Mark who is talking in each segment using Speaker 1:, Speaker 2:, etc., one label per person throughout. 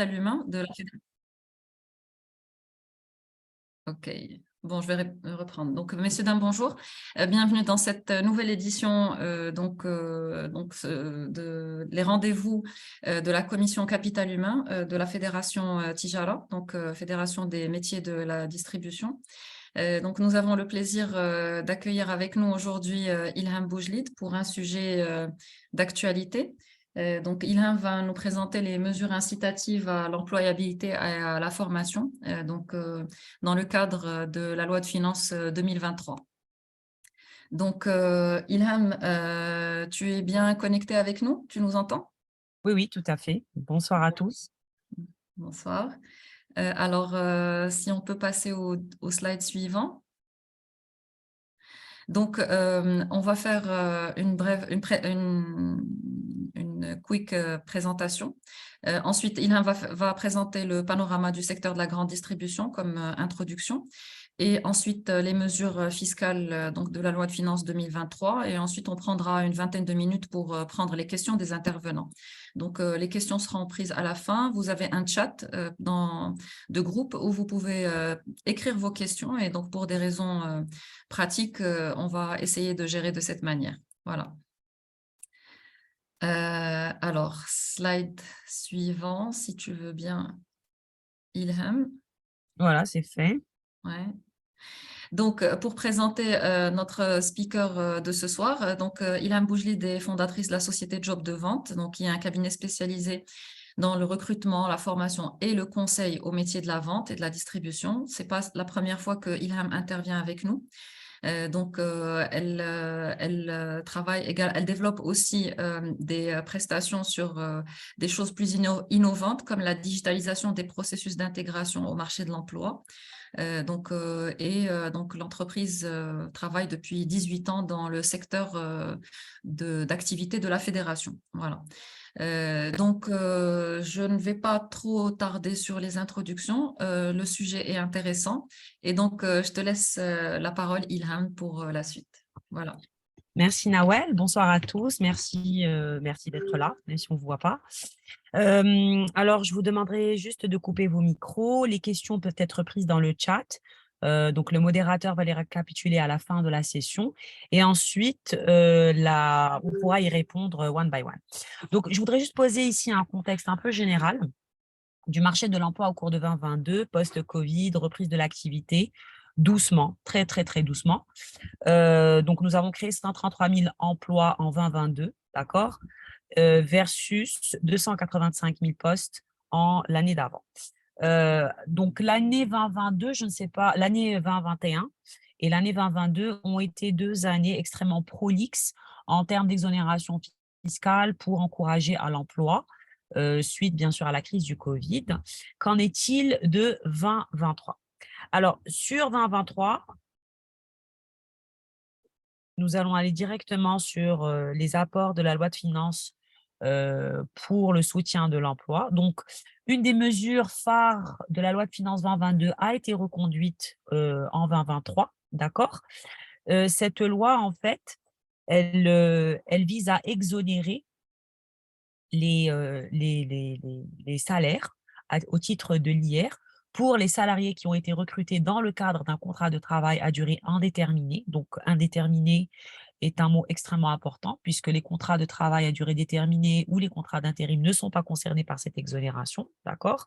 Speaker 1: L'humain de la Fédération. Ok. Bon, je vais reprendre. Donc, messieurs, dames, bonjour. Bienvenue dans cette nouvelle édition les rendez-vous de la commission Capital Humain de la Fédération Tijara, donc Fédération des métiers de la distribution. Donc, nous avons le plaisir d'accueillir avec nous aujourd'hui Ilham Boujlid pour un sujet d'actualité. Donc, Ilham va nous présenter les mesures incitatives à l'employabilité et à la formation, dans le cadre de la loi de finances 2023. Donc, Ilham, tu es bien connecté avec nous? Tu nous entends?
Speaker 2: Oui, oui, tout à fait. Bonsoir à tous.
Speaker 1: Bonsoir. Si on peut passer au slide suivant. Donc, on va faire une quick présentation. Ensuite, Ilham va présenter le panorama du secteur de la grande distribution comme introduction. Et ensuite, les mesures fiscales donc de la loi de finances 2023. Et ensuite, on prendra une vingtaine de minutes pour prendre les questions des intervenants. Donc, les questions seront prises à la fin. Vous avez un chat de groupe où vous pouvez écrire vos questions. Et donc, pour des raisons pratiques, on va essayer de gérer de cette manière. Voilà. Slide suivant, si tu veux bien, Ilham.
Speaker 2: Voilà, c'est fait.
Speaker 1: Ouais. Donc, pour présenter notre speaker de ce soir, Ilham Boujlid est fondatrice de la société Job de Vente, donc qui est un cabinet spécialisé dans le recrutement, la formation et le conseil au métier de la vente et de la distribution. C'est pas la première fois que Ilham intervient avec nous. Elle travaille elle développe aussi des prestations sur des choses plus innovantes comme la digitalisation des processus d'intégration au marché de l'emploi. Donc l'entreprise travaille depuis 18 ans dans le secteur d'activité de la fédération. Voilà. Je ne vais pas trop tarder sur les introductions. Le sujet est intéressant. Et donc, je te laisse la parole, Ilham, pour la suite. Voilà.
Speaker 2: Merci Nawel. Bonsoir à tous. Merci, merci d'être là, même si on ne vous voit pas. Alors, je vous demanderai juste de couper vos micros. Les questions peuvent être prises dans le chat. Donc, le modérateur va les récapituler à la fin de la session. Et ensuite, on pourra y répondre one by one. Donc, je voudrais juste poser ici un contexte un peu général du marché de l'emploi au cours de 2022, post-Covid, reprise de l'activité, doucement, très, très, très doucement. Donc, nous avons créé 133 000 emplois en 2022, d'accord, versus 285 000 postes en l'année d'avant. Donc, l'année 2022, je ne sais pas, l'année 2021 et l'année 2022 ont été 2 années extrêmement prolixes en termes d'exonération fiscale pour encourager à l'emploi, suite bien sûr à la crise du Covid. Qu'en est-il de 2023? Alors, sur 2023, nous allons aller directement sur les apports de la loi de finances pour le soutien de l'emploi. Donc, une des mesures phares de la loi de finances 2022 a été reconduite en 2023, d'accord? Cette loi, en fait, elle vise à exonérer les salaires au titre de l'IR pour les salariés qui ont été recrutés dans le cadre d'un contrat de travail à durée indéterminée. Donc, indéterminé est un mot extrêmement important puisque les contrats de travail à durée déterminée ou les contrats d'intérim ne sont pas concernés par cette exonération, d'accord?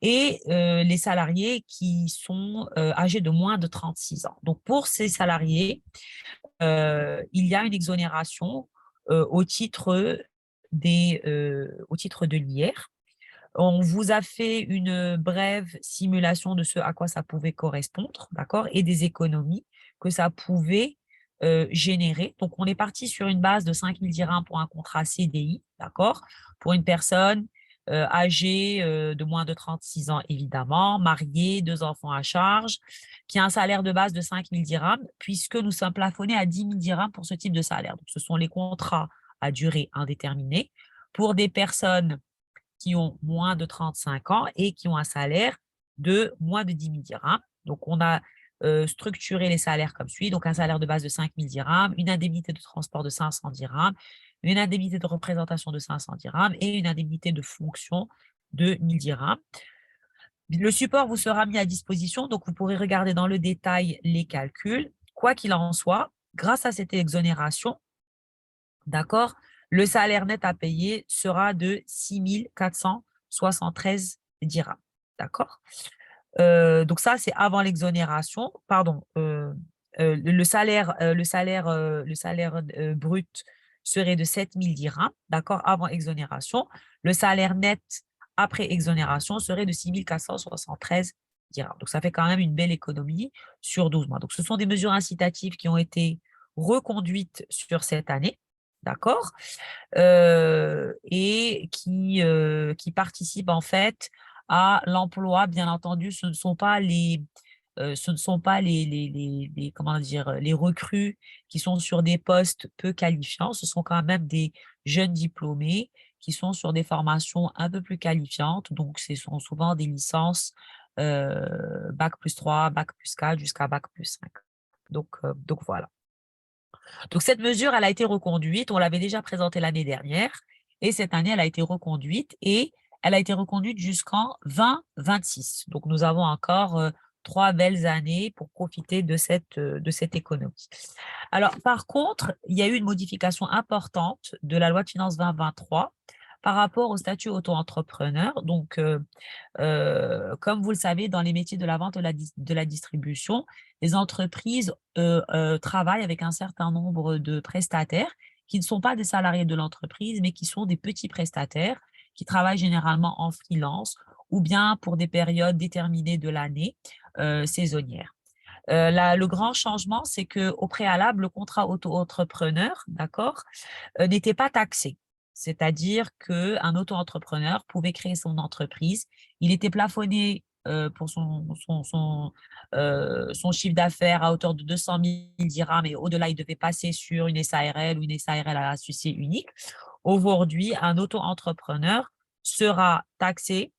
Speaker 2: Et les salariés qui sont âgés de moins de 36 ans. Donc, pour ces salariés, il y a une exonération au titre au titre de l'IR. On vous a fait une brève simulation de ce à quoi ça pouvait correspondre, d'accord, et des économies que ça pouvait générer. Donc, on est parti sur une base de 5 000 dirhams pour un contrat CDI, d'accord, pour une personne âgée de moins de 36 ans, évidemment, mariée, 2 enfants à charge, qui a un salaire de base de 5 000 dirhams, puisque nous sommes plafonnés à 10 000 dirhams pour ce type de salaire. Donc, ce sont les contrats à durée indéterminée pour des personnes qui ont moins de 35 ans et qui ont un salaire de moins de 10 000 dirhams. Donc, on a structuré les salaires comme suit. Donc, un salaire de base de 5 000 dirhams, une indemnité de transport de 500 dirhams, une indemnité de représentation de 500 dirhams et une indemnité de fonction de 1000 dirhams. Le support vous sera mis à disposition, donc vous pourrez regarder dans le détail les calculs. Quoi qu'il en soit, grâce à cette exonération, d'accord, le salaire net à payer sera de 6 473 dirhams. D'accord? Donc ça, c'est avant l'exonération. Pardon, le salaire brut serait de 7 000 dirhams, d'accord, avant exonération. Le salaire net après exonération serait de 6 473 dirhams. Donc, ça fait quand même une belle économie sur 12 mois. Donc, ce sont des mesures incitatives qui ont été reconduites sur cette année, d'accord, et qui participent en fait à l'emploi. Bien entendu, ce ne sont pas comment dire, les recrues qui sont sur des postes peu qualifiants. Ce sont quand même des jeunes diplômés qui sont sur des formations un peu plus qualifiantes. Donc, ce sont souvent des licences bac+3, bac+4 jusqu'à bac+5. Donc voilà. Donc, cette mesure, elle a été reconduite. On l'avait déjà présentée l'année dernière et cette année, elle a été reconduite et elle a été reconduite jusqu'en 2026. Donc, nous avons encore 3 belles années pour profiter de cette économie. Alors, par contre, il y a eu une modification importante de la loi de finances 2023 par rapport au statut auto-entrepreneur. Donc, comme vous le savez, dans les métiers de la vente et de la distribution, les entreprises travaillent avec un certain nombre de prestataires qui ne sont pas des salariés de l'entreprise, mais qui sont des petits prestataires qui travaillent généralement en freelance ou bien pour des périodes déterminées de l'année saisonnières. Le grand changement, c'est qu'au préalable, le contrat auto-entrepreneur, d'accord, n'était pas taxé. C'est-à-dire qu'un auto-entrepreneur pouvait créer son entreprise. Il était plafonné pour son chiffre d'affaires à hauteur de 200 000 dirhams et au-delà, il devait passer sur une SARL ou une SARL à associé unique. Aujourd'hui, un auto-entrepreneur sera taxé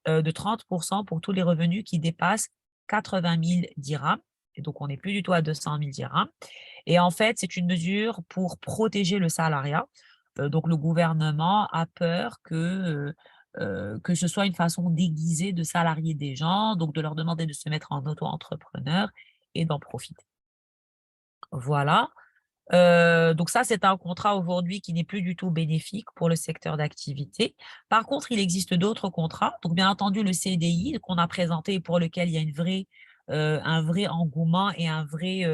Speaker 2: de 30% pour tous les revenus qui dépassent 80 000 dirhams. Et donc, on n'est plus du tout à 200 000 dirhams. Et en fait, c'est une mesure pour protéger le salariat. Donc, le gouvernement a peur que ce soit une façon déguisée de salarier des gens, donc de leur demander de se mettre en auto-entrepreneur et d'en profiter. Voilà. Donc ça, c'est un contrat aujourd'hui qui n'est plus du tout bénéfique pour le secteur d'activité. Par contre, il existe d'autres contrats. Donc, bien entendu, le CDI qu'on a présenté et pour lequel il y a un vrai engouement et un vrai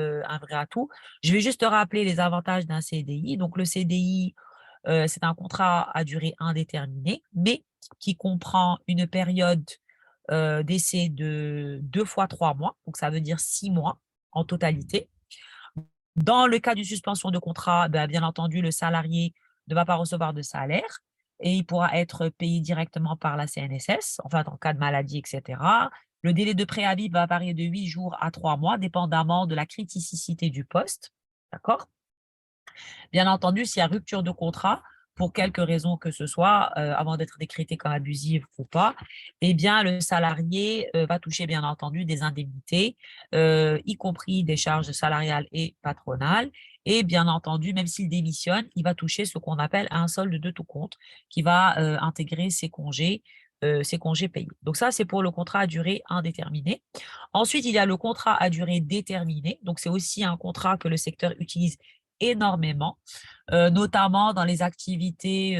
Speaker 2: atout. Je vais juste rappeler les avantages d'un CDI. Donc, le CDI, c'est un contrat à durée indéterminée, mais qui comprend une période d'essai de 2 fois 3 mois. Donc, ça veut dire 6 mois en totalité. Dans le cas d'une suspension de contrat, bien entendu, le salarié ne va pas recevoir de salaire et il pourra être payé directement par la CNSS, enfin, en cas de maladie, etc. Le délai de préavis va varier de 8 jours à 3 mois, dépendamment de la criticité du poste. D'accord? Bien entendu, s'il y a rupture de contrat, pour quelque raison que ce soit, avant d'être décrété comme abusive ou pas, eh bien, le salarié va toucher, bien entendu, des indemnités, y compris des charges salariales et patronales. Et bien entendu, même s'il démissionne, il va toucher ce qu'on appelle un solde de tout compte qui va intégrer ses congés payés. Donc ça, c'est pour le contrat à durée indéterminée. Ensuite, il y a le contrat à durée déterminée. Donc, c'est aussi un contrat que le secteur utilise énormément, notamment dans les activités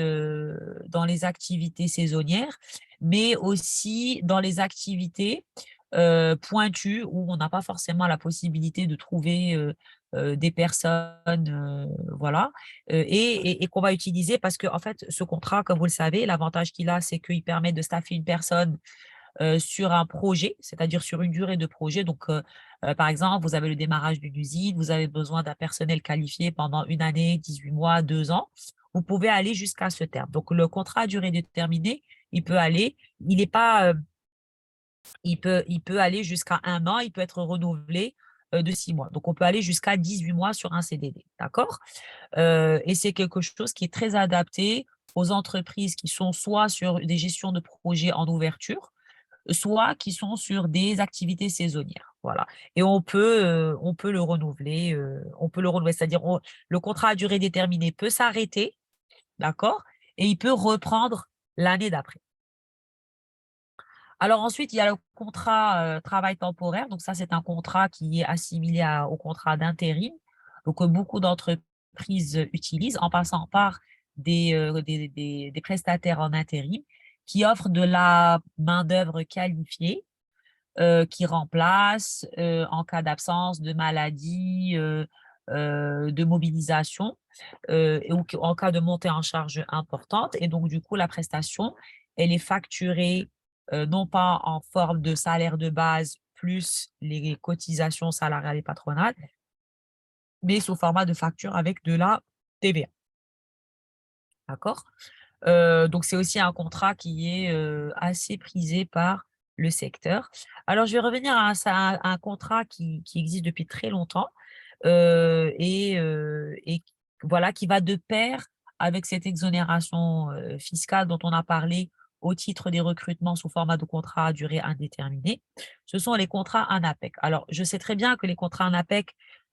Speaker 2: saisonnières, mais aussi dans les activités pointues où on n'a pas forcément la possibilité de trouver des personnes, voilà, et qu'on va utiliser parce que en fait, ce contrat, comme vous le savez, l'avantage qu'il a, c'est qu'il permet de staffer une personne sur un projet, c'est-à-dire sur une durée de projet. Donc, par exemple, vous avez le démarrage d'une usine, vous avez besoin d'un personnel qualifié pendant 1 année, 18 mois, 2 ans. Vous pouvez aller jusqu'à ce terme. Donc, le contrat à durée déterminée, il peut aller, il est pas, il peut aller jusqu'à 1 an, il peut être renouvelé de 6 mois. Donc, on peut aller jusqu'à 18 mois sur un CDD. D'accord? Et c'est quelque chose qui est très adapté aux entreprises qui sont soit sur des gestions de projets en ouverture, soit qui sont sur des activités saisonnières. Voilà. Et on peut le renouveler, c'est-à-dire le contrat à durée déterminée peut s'arrêter, d'accord? Et il peut reprendre l'année d'après. Alors ensuite, il y a le contrat travail temporaire. Donc ça, c'est un contrat qui est assimilé au contrat d'intérim. Donc beaucoup d'entreprises utilisent en passant par des prestataires en intérim qui offrent de la main-d'œuvre qualifiée qui remplace en cas d'absence, de maladie, de mobilisation ou en cas de montée en charge importante. Et donc, du coup, la prestation, elle est facturée non pas en forme de salaire de base plus les cotisations salariales et patronales, mais sous format de facture avec de la TVA. D'accord? Donc, c'est aussi un contrat qui est assez prisé par le secteur. Alors, je vais revenir à un contrat qui existe depuis très longtemps et voilà, qui va de pair avec cette exonération fiscale dont on a parlé au titre des recrutements sous format de contrat à durée indéterminée. Ce sont les contrats ANAPEC. Alors, je sais très bien que les contrats ANAPEC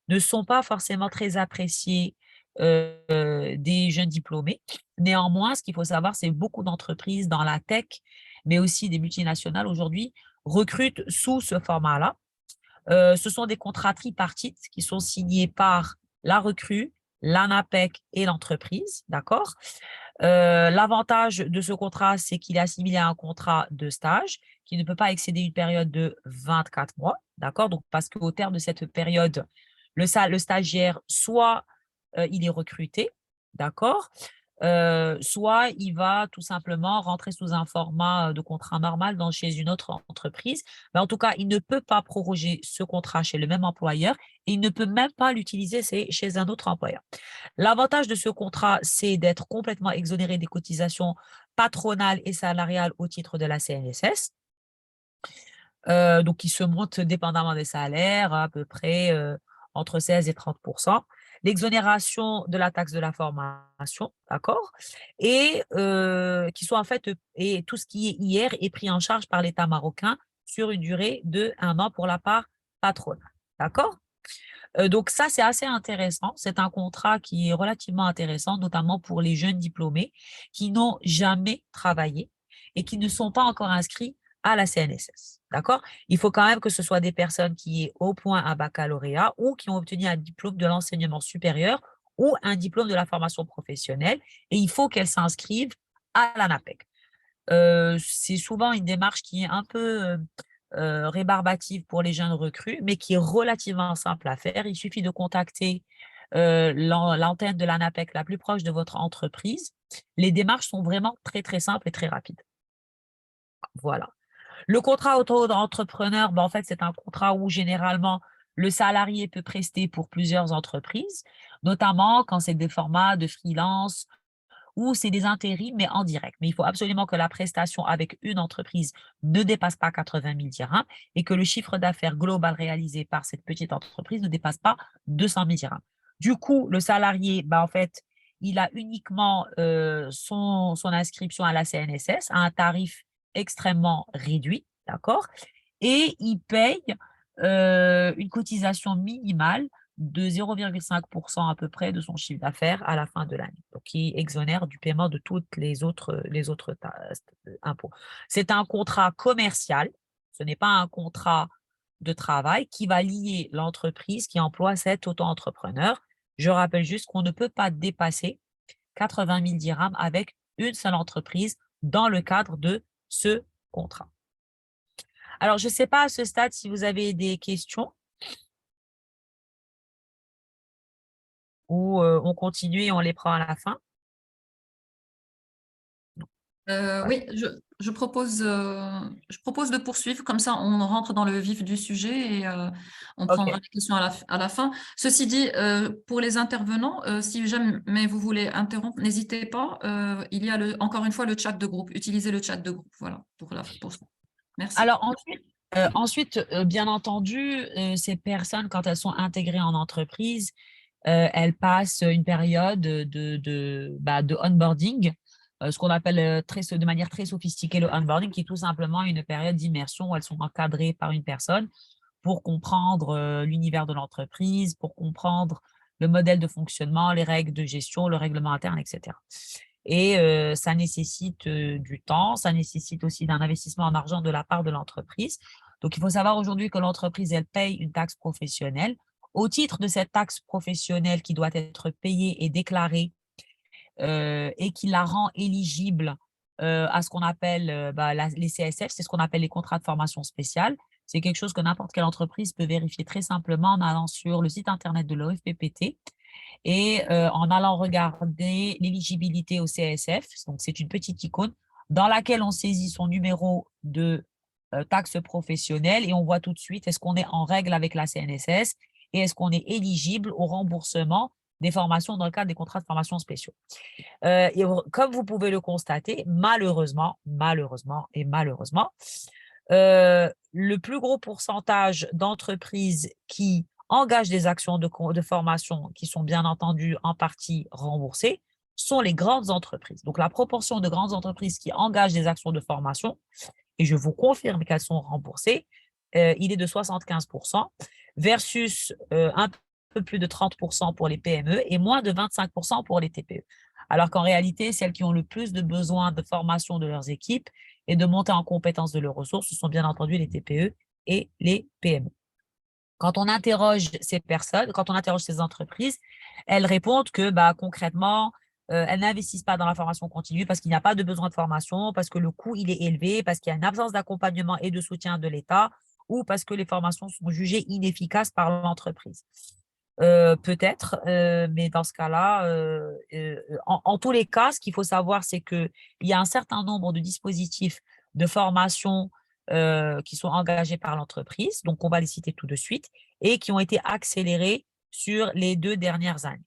Speaker 2: ne sont pas forcément très appréciés des jeunes diplômés. Néanmoins, ce qu'il faut savoir, c'est que beaucoup d'entreprises dans la tech, mais aussi des multinationales aujourd'hui, recrutent sous ce format-là. Ce sont des contrats tripartites qui sont signés par la recrue, l'ANAPEC et l'entreprise, d'accord? L'avantage de ce contrat, c'est qu'il est assimilé à un contrat de stage qui ne peut pas excéder une période de 24 mois, d'accord? Donc, parce qu'au terme de cette période, le stagiaire, soit il est recruté, d'accord? Soit il va tout simplement rentrer sous un format de contrat normal chez une autre entreprise. Mais en tout cas, il ne peut pas proroger ce contrat chez le même employeur et il ne peut même pas l'utiliser chez un autre employeur. L'avantage de ce contrat, c'est d'être complètement exonéré des cotisations patronales et salariales au titre de la CNSS. Donc, qui se monte dépendamment des salaires, à peu près entre 16 et 30. L'exonération de la taxe de la formation, d'accord? Et qui sont en fait, et tout ce qui est IR est pris en charge par l'État marocain sur une durée de 1 an pour la part patronale, d'accord? Donc ça, c'est assez intéressant. C'est un contrat qui est relativement intéressant, notamment pour les jeunes diplômés qui n'ont jamais travaillé et qui ne sont pas encore inscrits à la CNSS. D'accord? Il faut quand même que ce soit des personnes qui aient au moins un baccalauréat ou qui ont obtenu un diplôme de l'enseignement supérieur ou un diplôme de la formation professionnelle et il faut qu'elles s'inscrivent à l'ANAPEC. C'est souvent une démarche qui est un peu rébarbative pour les jeunes recrues, mais qui est relativement simple à faire. Il suffit de contacter l'antenne de l'ANAPEC la plus proche de votre entreprise. Les démarches sont vraiment très, très simples et très rapides. Voilà. Le contrat auto-entrepreneur, ben, en fait, c'est un contrat où généralement le salarié peut prester pour plusieurs entreprises, notamment quand c'est des formats de freelance ou c'est des intérims, mais en direct. Mais il faut absolument que la prestation avec une entreprise ne dépasse pas 80 000 dirhams et que le chiffre d'affaires global réalisé par cette petite entreprise ne dépasse pas 200 000 dirhams. Du coup, le salarié, bah, en fait, il a uniquement son inscription à la CNSS à un tarif extrêmement réduit, d'accord? Et il paye une cotisation minimale de 0,5% à peu près de son chiffre d'affaires à la fin de l'année. Donc, qui exonère du paiement de toutes les autres impôts. C'est un contrat commercial, ce n'est pas un contrat de travail qui va lier l'entreprise qui emploie cet auto-entrepreneur. Je rappelle juste qu'on ne peut pas dépasser 80 000 dirhams avec une seule entreprise dans le cadre de ce contrat. Alors, je ne sais pas à ce stade si vous avez des questions ou on continue et on les prend à la fin. Voilà.
Speaker 1: Oui, je propose de poursuivre, comme ça on rentre dans le vif du sujet et on prendra
Speaker 2: OK.
Speaker 1: les questions à la fin. Ceci dit, pour les intervenants, si jamais vous voulez interrompre, n'hésitez pas. Il y a encore une fois le chat de groupe. Utilisez le chat de groupe, voilà, pour ça. Merci.
Speaker 2: Alors ensuite, bien entendu, ces personnes, quand elles sont intégrées en entreprise, elles passent une période de onboarding, ce qu'on appelle de manière très sophistiquée le onboarding, qui est tout simplement une période d'immersion où elles sont encadrées par une personne pour comprendre l'univers de l'entreprise, pour comprendre le modèle de fonctionnement, les règles de gestion, le règlement interne, etc. Et ça nécessite du temps, ça nécessite aussi d'un investissement en argent de la part de l'entreprise. Donc, il faut savoir aujourd'hui que l'entreprise, elle paye une taxe professionnelle. Au titre de cette taxe professionnelle qui doit être payée et déclarée et qui la rend éligible à ce qu'on appelle les CSF, c'est ce qu'on appelle les contrats de formation spéciale. C'est quelque chose que n'importe quelle entreprise peut vérifier très simplement en allant sur le site internet de l'OFPPT et en allant regarder l'éligibilité au CSF. Donc, c'est une petite icône dans laquelle on saisit son numéro de taxe professionnelle et on voit tout de suite est-ce qu'on est en règle avec la CNSS et est-ce qu'on est éligible au remboursement des formations dans le cadre des contrats de formation spéciaux. Et comme vous pouvez le constater, malheureusement, le plus gros pourcentage d'entreprises qui engagent des actions de formation qui sont bien entendu en partie remboursées sont les grandes entreprises. Donc, la proportion de grandes entreprises qui engagent des actions de formation, et je vous confirme qu'elles sont remboursées, il est de 75% versus un peu plus de 30% pour les PME et moins de 25% pour les TPE. Alors qu'en réalité, celles qui ont le plus de besoin de formation de leurs équipes et de monter en compétence de leurs ressources, ce sont bien entendu les TPE et les PME. Quand on interroge ces personnes, quand on interroge ces entreprises, elles répondent que concrètement, elles n'investissent pas dans la formation continue parce qu'il n'y a pas de besoin de formation, parce que le coût il est élevé, parce qu'il y a une absence d'accompagnement et de soutien de l'État ou parce que les formations sont jugées inefficaces par l'entreprise. Peut-être, mais dans ce cas-là, en tous les cas, ce qu'il faut savoir, c'est qu'il y a un certain nombre de dispositifs de formation qui sont engagés par l'entreprise, donc on va les citer tout de suite, et qui ont été accélérés sur les 2 dernières années.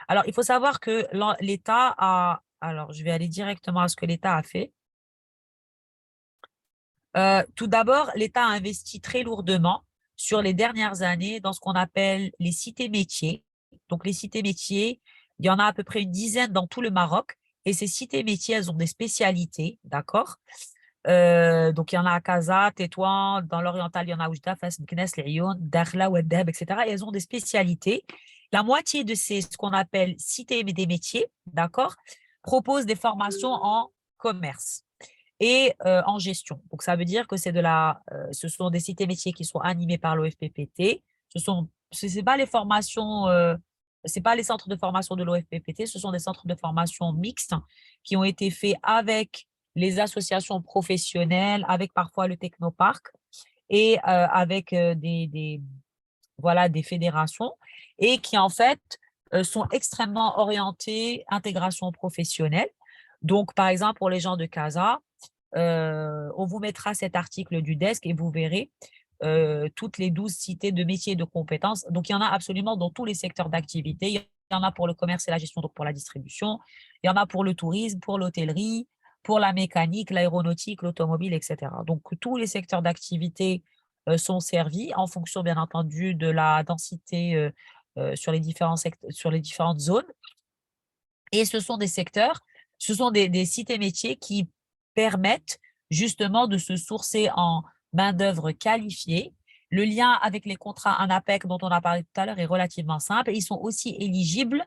Speaker 2: Alors, il faut savoir que l'État alors je vais aller directement à ce que l'État a fait. Tout d'abord, l'État a investi très lourdement sur les dernières années dans ce qu'on appelle les cités métiers. Donc, les cités métiers, il y en a à peu près une dizaine dans tout le Maroc. Et ces cités métiers, elles ont des spécialités, d'accord? Donc, il y en a à Casa, Tétouan, dans l'oriental, il y en a à Oujda, Fès, Meknès, Lioun, Dakhla, Ouaddab, etc. Et elles ont des spécialités. La moitié de ce qu'on appelle cités des métiers, d'accord, proposent des formations en commerce et en gestion. Donc, ça veut dire que ce sont des cités métiers qui sont animés par l'OFPPT. C'est pas les formations, c'est pas les centres de formation de l'OFPPT, ce sont des centres de formation mixtes qui ont été faits avec les associations professionnelles, avec parfois le technoparc et avec voilà, des fédérations et qui en fait sont extrêmement orientés intégration professionnelle. Donc, par exemple, pour les gens de Casa, on vous mettra cet article du desk et vous verrez toutes les 12 cités de métiers et de compétences. Donc, il y en a absolument dans tous les secteurs d'activité. Il y en a pour le commerce et la gestion, donc pour la distribution. Il y en a pour le tourisme, pour l'hôtellerie, pour la mécanique, l'aéronautique, l'automobile, etc. Donc, tous les secteurs d'activité sont servis en fonction, bien entendu, de la densité sur les différentes zones. Et ce sont des secteurs, ce sont des cités métiers qui permettent justement de se sourcer en main-d'œuvre qualifiée. Le lien avec les contrats ANAPEC dont on a parlé tout à l'heure est relativement simple. Ils sont aussi éligibles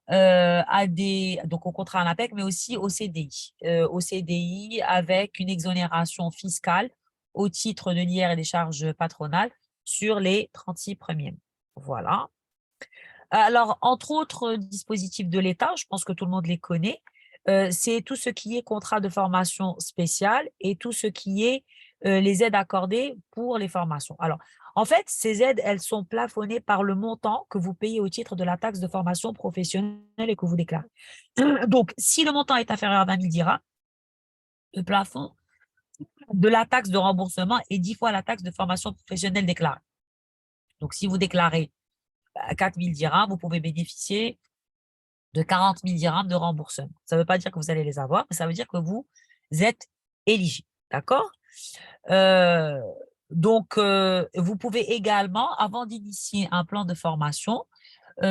Speaker 2: donc au contrat ANAPEC, mais aussi au CDI avec une exonération fiscale au titre de l'IR et des charges patronales sur les 36 premiers mois. Voilà. Alors, entre autres dispositifs de l'État, je pense que tout le monde les connaît, c'est tout ce qui est contrat de formation spéciale et tout ce qui est les aides accordées pour les formations. Alors, en fait, ces aides, elles sont plafonnées par le montant que vous payez au titre de la taxe de formation professionnelle et que vous déclarez. Donc, si le montant est inférieur à 20 000 dirhams, le plafond de la taxe de remboursement est 10 fois la taxe de formation professionnelle déclarée. Donc, si vous déclarez 4 000 dirhams, vous pouvez bénéficier de 40 000 dirhams de remboursement. Ça ne veut pas dire que vous allez les avoir, mais ça veut dire que vous êtes éligible. D'accord? Donc, vous pouvez également, avant d'initier un plan de formation,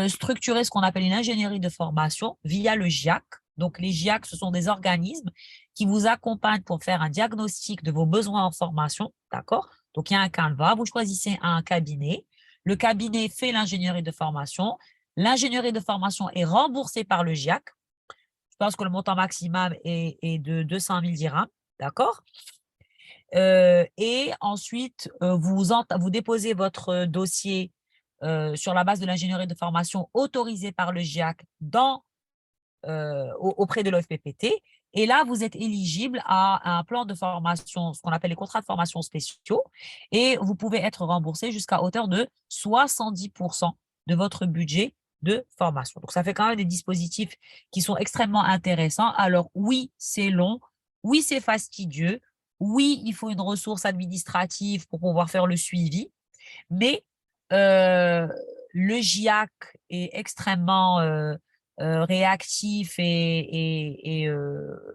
Speaker 2: structurer ce qu'on appelle une ingénierie de formation via le GIAC. Donc, les GIAC, ce sont des organismes qui vous accompagnent pour faire un diagnostic de vos besoins en formation. D'accord? Donc, il y a un canevas, vous choisissez un cabinet. Le cabinet fait l'ingénierie de formation. L'ingénierie de formation est remboursée par le GIAC. Je pense que le montant maximum est de 200 000 dirhams, d'accord? Et ensuite, vous déposez votre dossier sur la base de l'ingénierie de formation autorisée par le GIAC auprès de l'OFPPT. Et là, vous êtes éligible à un plan de formation, ce qu'on appelle les contrats de formation spéciaux, et vous pouvez être remboursé jusqu'à hauteur de 70% de votre budget de formation. Donc, ça fait quand même des dispositifs qui sont extrêmement intéressants. Alors, oui, c'est long, oui, c'est fastidieux, oui, il faut une ressource administrative pour pouvoir faire le suivi, mais le GIAC est extrêmement réactif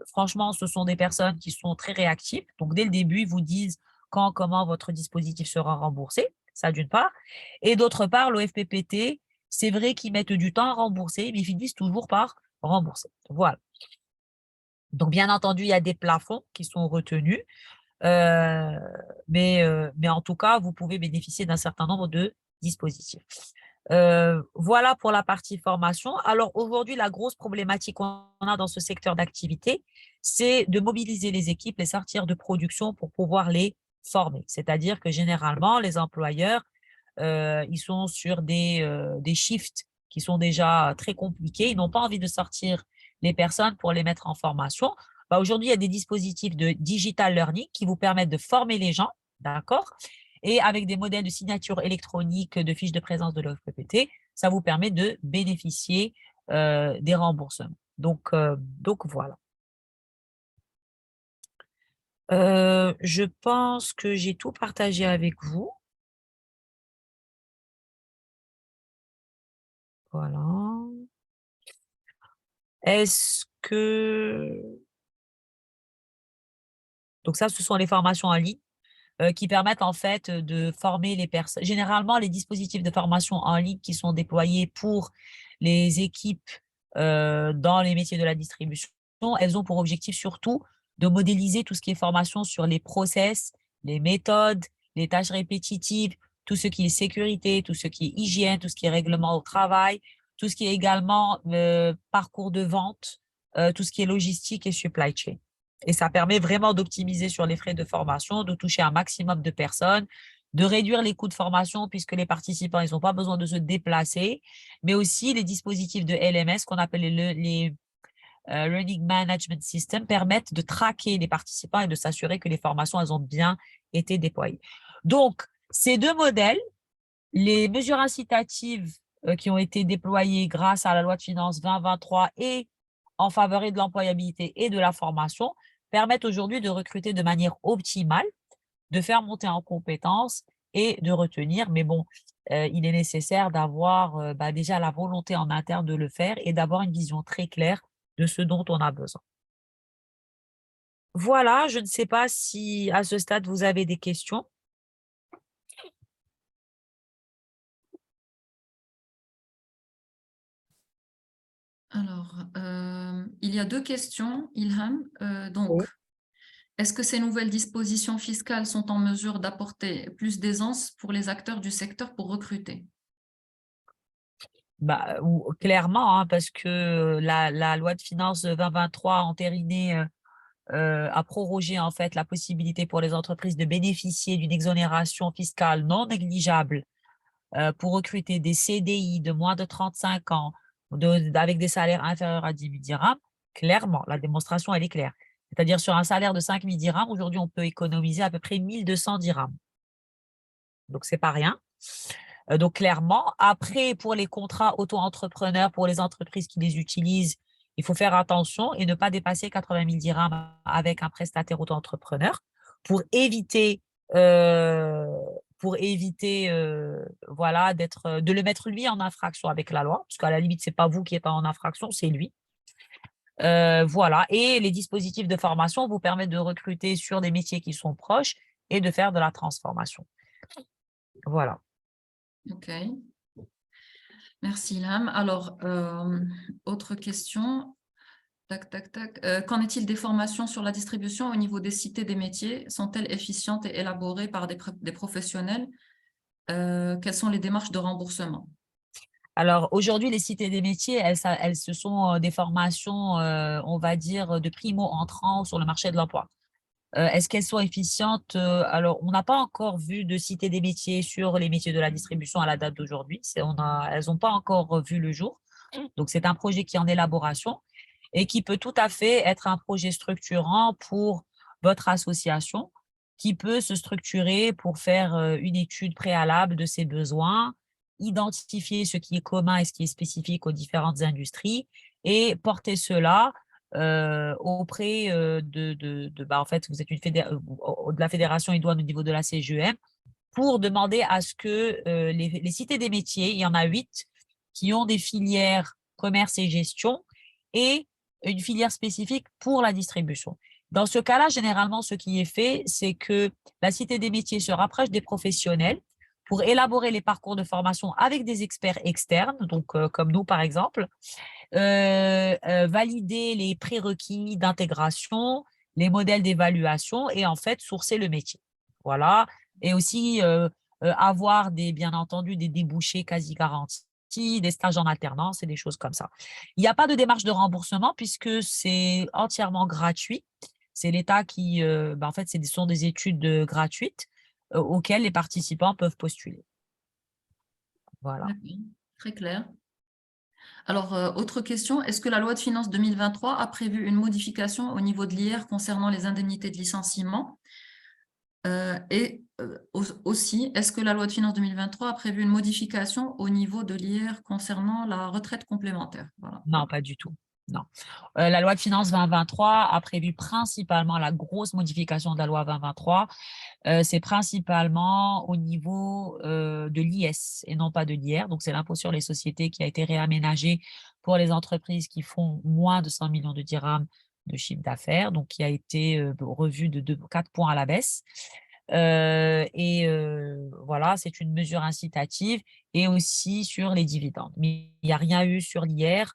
Speaker 2: franchement, ce sont des personnes qui sont très réactives. Donc, dès le début, ils vous disent quand, comment votre dispositif sera remboursé, ça d'une part. Et d'autre part, l'OFPPT, c'est vrai qu'ils mettent du temps à rembourser, mais ils finissent toujours par rembourser. Voilà. Donc, bien entendu, il y a des plafonds qui sont retenus. Mais en tout cas, vous pouvez bénéficier d'un certain nombre de dispositifs. Voilà pour la partie formation. Alors aujourd'hui, la grosse problématique qu'on a dans ce secteur d'activité, c'est de mobiliser les équipes, les sortir de production pour pouvoir les former. C'est-à-dire que généralement, les employeurs, ils sont sur des shifts qui sont déjà très compliqués. Ils n'ont pas envie de sortir les personnes pour les mettre en formation. Bah, aujourd'hui, il y a des dispositifs de digital learning qui vous permettent de former les gens, d'accord? Et avec des modèles de signature électronique, de fiches de présence de l'OFPPT, ça vous permet de bénéficier des remboursements. Donc voilà. Je pense que j'ai tout partagé avec vous. Voilà. Est-ce que... Donc ça, ce sont les formations en ligne qui permettent en fait de former les personnes. Généralement, les dispositifs de formation en ligne qui sont déployés pour les équipes dans les métiers de la distribution, elles ont pour objectif surtout de modéliser tout ce qui est formation sur les process, les méthodes, les tâches répétitives, tout ce qui est sécurité, tout ce qui est hygiène, tout ce qui est règlement au travail, tout ce qui est également parcours de vente, tout ce qui est logistique et supply chain. Et ça permet vraiment d'optimiser sur les frais de formation, de toucher un maximum de personnes, de réduire les coûts de formation puisque les participants, ils n'ont pas besoin de se déplacer, mais aussi les dispositifs de LMS qu'on appelle les Learning Management System permettent de traquer les participants et de s'assurer que les formations, elles ont bien été déployées. Donc, ces deux modèles, les mesures incitatives qui ont été déployées grâce à la loi de finances 2023 et en faveur de l'employabilité et de la formation, permettent aujourd'hui de recruter de manière optimale, de faire monter en compétences et de retenir. Mais bon, il est nécessaire d'avoir déjà la volonté en interne de le faire et d'avoir une vision très claire de ce dont on a besoin. Voilà, je ne sais pas si à ce stade vous avez des questions.
Speaker 1: Alors, il y a deux questions, Ilham. Donc,
Speaker 2: Oui.
Speaker 1: est-ce que ces nouvelles dispositions fiscales sont en mesure d'apporter plus d'aisance pour les acteurs du secteur pour recruter?
Speaker 2: Bah, clairement, hein, parce que la loi de finances 2023 a entériné, a prorogé en fait la possibilité pour les entreprises de bénéficier d'une exonération fiscale non négligeable pour recruter des CDI de moins de 35 ans avec des salaires inférieurs à 10 000 dirhams. Clairement, la démonstration, elle est claire. C'est-à-dire sur un salaire de 5 000 dirhams, aujourd'hui, on peut économiser à peu près 1 200 dirhams. Donc, c'est pas rien. Donc, clairement, après, pour les contrats auto-entrepreneurs, pour les entreprises qui les utilisent, il faut faire attention et ne pas dépasser 80 000 dirhams avec un prestataire auto-entrepreneur pour éviter, euh, voilà, de le mettre lui en infraction avec la loi, parce qu'à la limite, c'est pas vous qui êtes en infraction, c'est lui. Voilà. Et les dispositifs de formation vous permettent de recruter sur des métiers qui sont proches et de faire de la transformation. Voilà.
Speaker 1: OK. Merci, Ilham. Alors, autre question. Tac, tac, tac. Qu'en est-il des formations sur la distribution au niveau des cités des métiers? Sont-elles efficientes et élaborées par des professionnels? Quelles sont les démarches de remboursement?
Speaker 2: Alors aujourd'hui, les cités des métiers, ce sont des formations, on va dire, de primo-entrants sur le marché de l'emploi. Est-ce qu'elles sont efficientes? Alors, on n'a pas encore vu de cité des métiers sur les métiers de la distribution à la date d'aujourd'hui. Elles n'ont pas encore vu le jour. Donc, c'est un projet qui est en élaboration et qui peut tout à fait être un projet structurant pour votre association, qui peut se structurer pour faire une étude préalable de ses besoins, identifier ce qui est commun et ce qui est spécifique aux différentes industries et porter cela auprès en fait, vous êtes de la fédération idoine au niveau de la CGEM pour demander à ce que les cités des métiers, il y en a 8 qui ont des filières commerce et gestion et une filière spécifique pour la distribution. Dans ce cas-là, généralement, ce qui est fait, c'est que la cité des métiers se rapproche des professionnels pour élaborer les parcours de formation avec des experts externes, donc comme nous par exemple, valider les prérequis d'intégration, les modèles d'évaluation et en fait sourcer le métier. Voilà. Et aussi avoir bien entendu des débouchés quasi garantis, des stages en alternance et des choses comme ça. Il n'y a pas de démarche de remboursement puisque c'est entièrement gratuit. C'est l'État qui, en fait, ce sont des études gratuites auxquelles les participants peuvent postuler. Voilà.
Speaker 1: D'accord, très clair. Alors, autre question, est-ce que la loi de finances 2023 a prévu une modification au niveau de l'IR concernant les indemnités de licenciement? Aussi, est-ce que la loi de finances 2023 a prévu une modification au niveau de l'IR concernant la retraite complémentaire? Voilà.
Speaker 2: Non, pas du tout. Non. La loi de finances 2023 a prévu principalement la grosse modification de la loi 2023. C'est principalement au niveau de l'IS et non pas de l'IR. Donc, c'est l'impôt sur les sociétés qui a été réaménagé pour les entreprises qui font moins de 100 millions de dirhams de chiffre d'affaires, donc qui a été revu de 4 points à la baisse. Voilà, c'est une mesure incitative et aussi sur les dividendes. Mais il n'y a rien eu sur l'IR,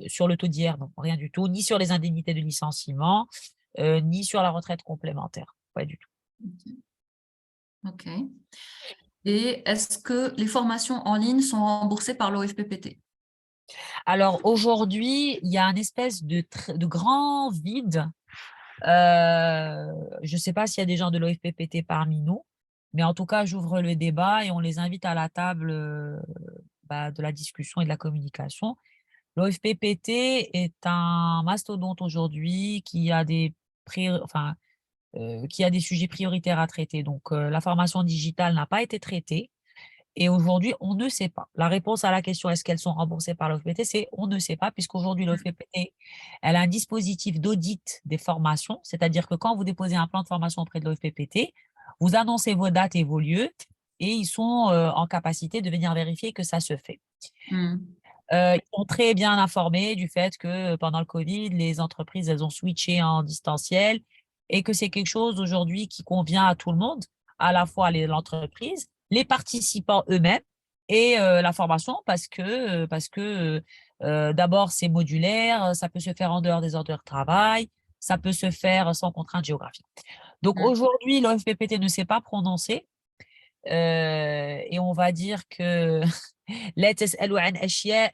Speaker 2: sur le taux d'IR, non, rien du tout, ni sur les indemnités de licenciement, ni sur la retraite complémentaire, pas du tout.
Speaker 1: OK. Et est-ce que les formations en ligne sont remboursées par l'OFPPT?
Speaker 2: Alors aujourd'hui, il y a un espèce de grand vide. Je ne sais pas s'il y a des gens de l'OFPPT parmi nous, mais en tout cas, j'ouvre le débat et on les invite à la table de la discussion et de la communication. L'OFPPT est un mastodonte aujourd'hui qui a des sujets prioritaires à traiter. Donc, la formation digitale n'a pas été traitée. Et aujourd'hui, on ne sait pas. La réponse à la question est-ce qu'elles sont remboursées par l'OFPT, c'est on ne sait pas, puisqu'aujourd'hui, l'OFPT, elle a un dispositif d'audit des formations, c'est-à-dire que quand vous déposez un plan de formation auprès de l'OFPT, vous annoncez vos dates et vos lieux, et ils sont en capacité de venir vérifier que ça se fait.
Speaker 1: Mmh.
Speaker 2: Ils sont très bien informés du fait que pendant le Covid, les entreprises, elles ont switché en distanciel et que c'est quelque chose aujourd'hui qui convient à tout le monde, à la fois l'entreprise, les participants eux-mêmes et la formation parce que d'abord, c'est modulaire, ça peut se faire en dehors des heures de travail, ça peut se faire sans contrainte géographique. Donc
Speaker 1: Mmh.
Speaker 2: aujourd'hui, l'OFPPT ne s'est pas prononcé et on va dire que لا تسألوا عن أشياء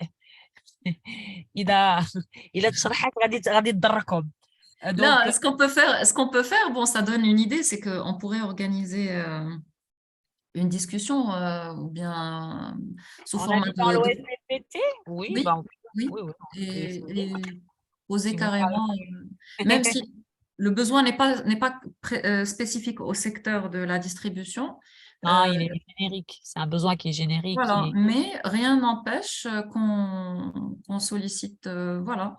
Speaker 2: إذا إذا اتشرحت غادي تضركم.
Speaker 1: Là,
Speaker 2: Donc
Speaker 1: ce qu'on peut faire, bon, ça donne une idée, c'est qu'on pourrait organiser une discussion ou bien sous
Speaker 2: en
Speaker 1: format
Speaker 2: invitant
Speaker 1: de.
Speaker 2: l'OFPPT? Oui,
Speaker 1: Oui,
Speaker 2: oui,
Speaker 1: oui,
Speaker 2: oui,
Speaker 1: et poser
Speaker 2: si vous parlez
Speaker 1: carrément, même si le besoin n'est pas spécifique au secteur de la distribution,
Speaker 2: non,
Speaker 1: euh,
Speaker 2: il est générique, c'est un besoin qui est générique,
Speaker 1: voilà, mais rien n'empêche qu'on sollicite voilà,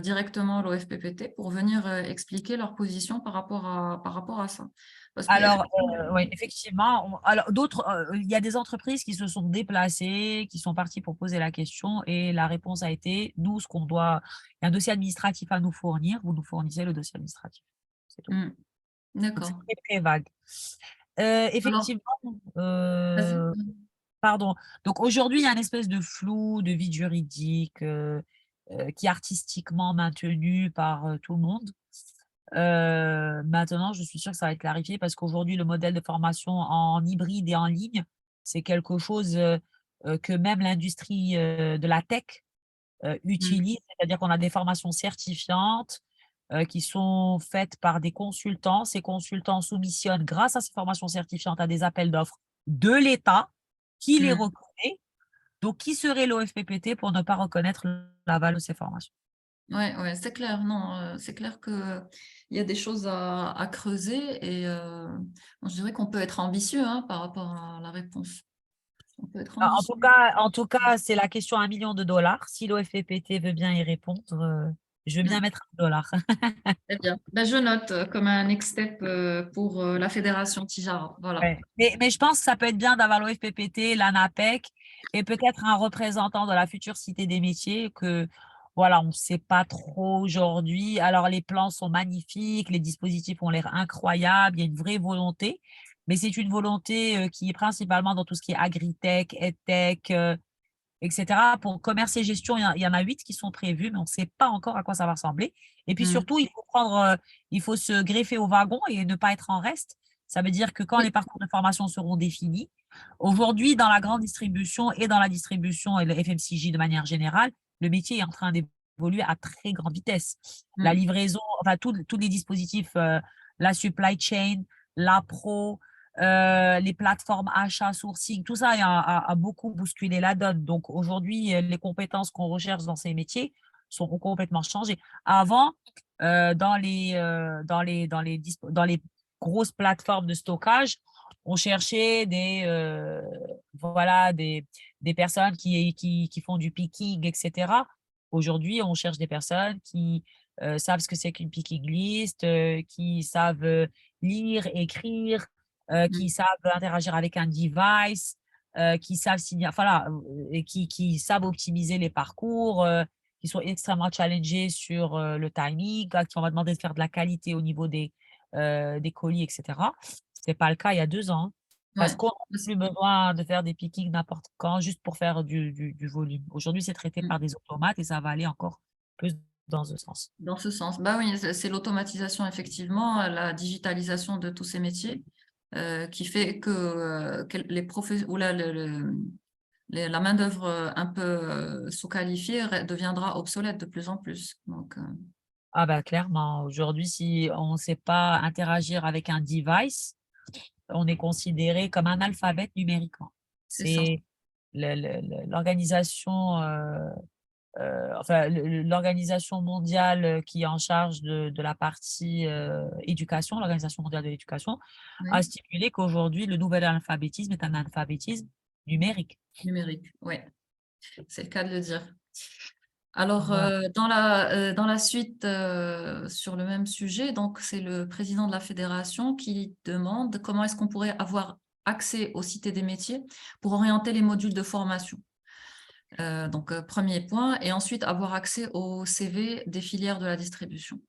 Speaker 1: directement l'OFPPT pour venir expliquer leur position par rapport à ça. Parce que,
Speaker 2: alors, oui, effectivement, alors d'autres, il y a des entreprises qui se sont déplacées, qui sont parties pour poser la question et la réponse a été: «Nous, il y a un dossier administratif à nous fournir, vous nous fournissez le dossier administratif». C'est tout. Donc c'est
Speaker 1: D'accord.
Speaker 2: très, très vague.
Speaker 1: Alors,
Speaker 2: Effectivement,
Speaker 1: vas-y.
Speaker 2: pardon. Donc aujourd'hui, il y a une espèce de flou, de vide juridique, qui est artistiquement maintenu par, tout le monde. Maintenant, je suis sûre que ça va être clarifié parce qu'aujourd'hui, le modèle de formation en hybride et en ligne, c'est quelque chose, que même l'industrie de la tech
Speaker 1: Mm.
Speaker 2: utilise, c'est-à-dire qu'on a des formations certifiantes qui sont faites par des consultants. Ces consultants soumissionnent, grâce à ces formations certifiantes, à des appels d'offres de l'État qui les
Speaker 1: Mm.
Speaker 2: reconnaît. Donc, qui serait l'OFPPT pour ne pas reconnaître la valeur de ces formations?
Speaker 1: Ouais, ouais, c'est clair. Non, c'est clair que il y a des choses à creuser et bon, je dirais qu'on peut être ambitieux hein, par rapport à la réponse. On peut être
Speaker 2: En
Speaker 1: ambitieux.
Speaker 2: en tout cas, c'est la question à 1 million de dollars. Si l'OFPPT veut bien y répondre, je veux bien
Speaker 1: Mm.
Speaker 2: mettre $1.
Speaker 1: Très bien. Ben, je note comme un next step pour la fédération Tijara. Voilà.
Speaker 2: Ouais. Mais je pense que ça peut être bien d'avoir l'OFPPT, l'ANAPEC et peut-être un représentant de la future Cité des métiers que, voilà, on ne sait pas trop aujourd'hui. Alors, les plans sont magnifiques, les dispositifs ont l'air incroyables, il y a une vraie volonté, mais c'est une volonté qui est principalement dans tout ce qui est agritech, edtech, etc. Pour commerce et gestion, il y en a 8 qui sont prévus, mais on ne sait pas encore à quoi ça va ressembler. Et puis
Speaker 1: Mm.
Speaker 2: surtout, il faut se greffer au wagon et ne pas être en reste. Ça veut dire que quand
Speaker 1: Oui.
Speaker 2: les parcours de formation seront définis, aujourd'hui, dans la grande distribution et dans la distribution et le FMCG de manière générale, le métier est en train d'évoluer à très grande vitesse. La
Speaker 1: Mm.
Speaker 2: livraison, enfin, tous les dispositifs, la supply chain, la pro, les plateformes achat, sourcing, tout ça a beaucoup bousculé la donne. Donc aujourd'hui, les compétences qu'on recherche dans ces métiers ont complètement changé. Avant, dans les grosses plateformes de stockage, on cherchait voilà, des personnes qui font du picking, etc. Aujourd'hui, on cherche des personnes qui savent ce que c'est qu'une picking list, qui savent lire, écrire,
Speaker 1: Mm.
Speaker 2: qui savent interagir avec un device, qui savent signer, voilà, et qui savent optimiser les parcours, qui sont extrêmement challengés sur le timing, à qui on va demander de faire de la qualité au niveau des colis, etc. Ce n'était pas le cas il y a 2 ans, hein, parce
Speaker 1: Ouais.
Speaker 2: qu'on n'a plus besoin de faire des pickings n'importe quand juste pour faire du volume. Aujourd'hui, c'est traité
Speaker 1: Mm.
Speaker 2: par des automates et ça va aller encore plus dans ce sens.
Speaker 1: Dans ce sens. Bah oui, c'est l'automatisation, effectivement, la digitalisation de tous ces métiers qui fait que les ou la main-d'œuvre un peu sous-qualifiée deviendra obsolète de plus en plus. Donc,
Speaker 2: Ah bah clairement, aujourd'hui, si on ne sait pas interagir avec un device, on est considéré comme un alphabet numériquement.
Speaker 1: c'est ça.
Speaker 2: C'est l'organisation, enfin, l'organisation mondiale qui est en charge de la partie éducation, l'Organisation mondiale de l'éducation, a
Speaker 1: Oui,
Speaker 2: stipulé qu'aujourd'hui, le nouvel alphabétisme est un alphabétisme numérique.
Speaker 1: numérique. Oui, c'est le cas de le dire. Alors,
Speaker 2: Voilà.
Speaker 1: dans la suite, sur le même sujet, donc c'est le président de la fédération qui demande comment est-ce qu'on pourrait avoir accès aux cités des métiers pour orienter les modules de formation. Donc, premier point, et ensuite avoir accès au CV des filières de la distribution.